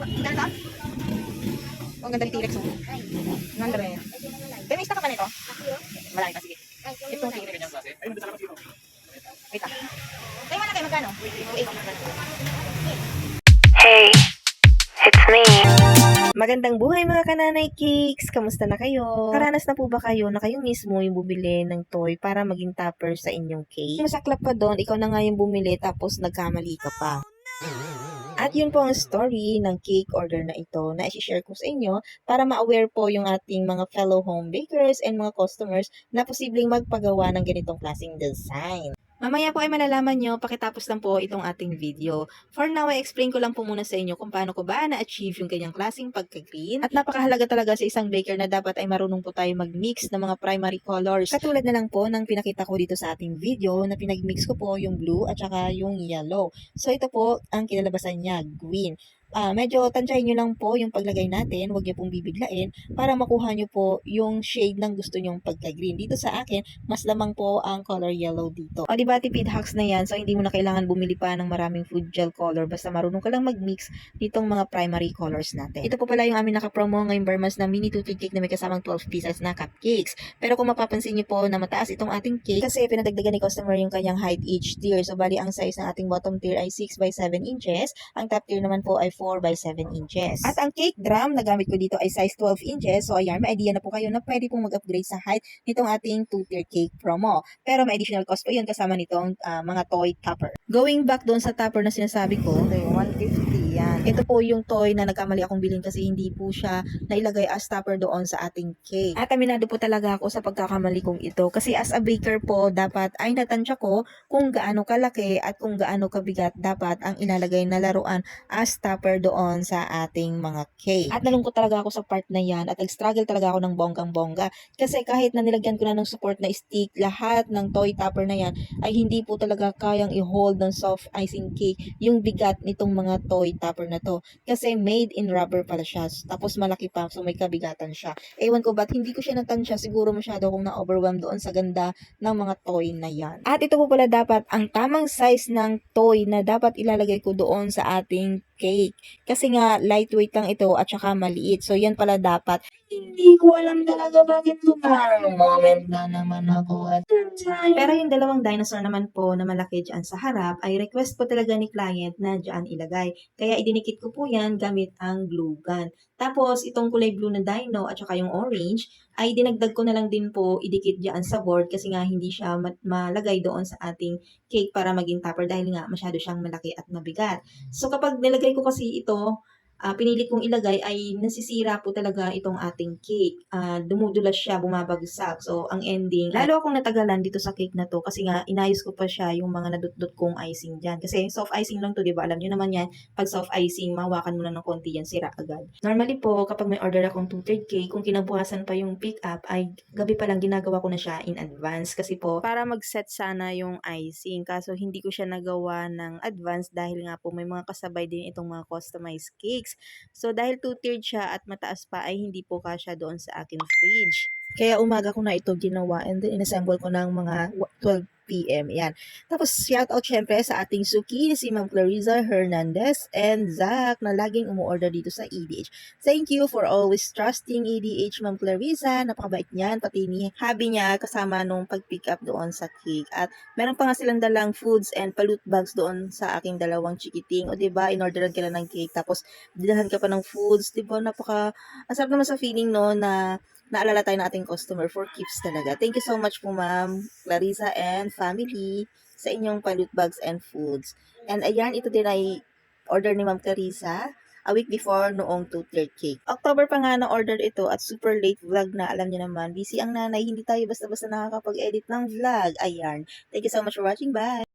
Ganda? Oh, ang ganda ni T-Rex. Oh. Ganda rin. Pero may stock ka ba nito? Malaki pa, sige. Itong T-Rex. Wait lang. Kayo mana kayo, magkano? 2.8. Hey, it's me. Magandang buhay mga kananay cakes! Kamusta na kayo? Karanas na po ba kayo na kayo mismo yung bumili ng toy para maging topper sa inyong cake? Masaklap pa doon, ikaw na nga yung bumili tapos nagkamali ka pa. At yun po ang story ng cake order na ito na i-share ko sa inyo para ma-aware po yung ating mga fellow home bakers and mga customers na posibleng magpagawa ng ganitong klaseng design. Mamaya po ay malalaman nyo, pakitapos lang po itong ating video. For now, ay explain ko lang po muna sa inyo kung paano ko ba na-achieve yung kanyang klaseng pagka-green. At napakahalaga talaga sa isang baker na dapat ay marunong po tayo mag-mix ng mga primary colors. Katulad na lang po ng pinakita ko dito sa ating video na pinag-mix ko po yung blue at saka yung yellow. So ito po ang kinalabasan niya, green. Medyo tansyahin nyo lang po yung paglagay natin, huwag nyo pong bibiglain para makuha nyo po yung shade ng gusto nyong pagka-green. Dito sa akin, mas lamang po ang color yellow dito. O diba tipid hacks na yan, so hindi mo na kailangan bumili pa ng maraming food gel color, basta marunong ka lang mag-mix ditong mga primary colors natin. Ito po pala yung aming naka-promo ngayong Burmans na mini toothpick cake na may kasamang 12 pieces na cupcakes. Pero kung mapapansin nyo po na mataas itong ating cake, kasi pinadagdagan ni customer yung kanyang height each tier. So bali ang size ng ating bottom tier ay 6 by 7 inches, ang top tier naman po ay 4 by 7 inches. At ang cake drum na gamit ko dito ay size 12 inches. So ayan, may idea na po kayo na pwede pong mag-upgrade sa height nitong ating 2-tier cake promo. Pero may additional cost po yun kasama nitong mga toy topper. Going back doon sa topper na sinasabi ko, okay, 150 yan. Ito po yung toy na nagkamali akong bilhin kasi hindi po siya nailagay as topper doon sa ating cake. At aminado po talaga ako sa pagkakamali kong ito kasi as a baker po, dapat ay natansya ko kung gaano kalaki at kung gaano kabigat dapat ang ilalagay na laruan as topper doon sa ating mga cake. At nalungkot talaga ako sa part na yan at nag-struggle talaga ako ng bonggang-bongga kasi kahit na nilagyan ko na ng support na stick, lahat ng toy topper na yan ay hindi po talaga kayang i-hold ng soft icing cake yung bigat nitong mga toy topper na to kasi made in rubber pala siya tapos malaki pa so may kabigatan siya. Ewan ko ba't hindi ko siya natansya, siguro masyado akong na-overwhelm doon sa ganda ng mga toy na yan. At ito po pala dapat ang tamang size ng toy na dapat ilalagay ko doon sa ating cake. Kasi nga, lightweight lang ito at saka maliit. So, yan pala dapat. Hindi ko alam talaga bakit parang moment na naman ako at that time. Pero yung dalawang dinosaur naman po na malaki dyan sa harap ay request po talaga ni client na dyan ilagay. Kaya idinikit ko po yan gamit ang glue gun. Tapos, itong kulay blue na dino at saka yung orange ay dinagdag ko na lang din po idikit dyan sa board kasi nga hindi siya malagay doon sa ating cake para maging topper dahil nga masyado siyang malaki at mabigat. So kapag nilagay ko kasi ito, pinilit kong ilagay ay nasisira po talaga itong ating cake. Dumudulas siya, bumabagsak. So ang ending, lalo akong natagalan dito sa cake na to kasi nga inayos ko pa siya yung mga nadot-dot kong icing dyan. Kasi soft icing lang to, di ba? Alam nyo naman yan, pag soft icing, mahawakan mo na ng konti yan, sira agad. Normally po, kapag may order akong 2-third cake, kung kinabukasan pa yung pick up, ay gabi pa lang ginagawa ko na siya in advance. Kasi po, para mag-set sana yung icing. Kaso hindi ko siya nagawa ng advance dahil nga po may mga kasabay din itong mga customized cakes. So, dahil 2-tiered siya at mataas pa ay hindi po kasya doon sa akin fridge. Kaya umaga ko na ito ginawa and then inassemble ko ng mga 12 p.m. Yan. Tapos, shout out syempre sa ating suki, si Ma'am Clarissa Hernandez and Zach na laging umuorder dito sa EDH. Thank you for always trusting EDH, Ma'am Clarissa. Napakabait niyan. Pati ni hubby niya kasama nung pag-pick up doon sa cake. At meron pa nga silang dalang foods and palut bags doon sa aking dalawang chikiting. O diba, in-orderan ka lang ng cake. Tapos, didahan ka pa ng foods. Diba, ang sarap naman sa feeling no na naalala tayo ng ating customer for keeps talaga. Thank you so much po Ma'am Clarissa and family sa inyong palut bags and foods. And ayan, ito din ay order ni Ma'am Clarissa a week before noong 2-third cake. October pa nga na-order ito at super late vlog na. Alam niyo naman, busy ang nanay. Hindi tayo basta-basta nakakapag-edit ng vlog. Ayan. Thank you so much for watching. Bye!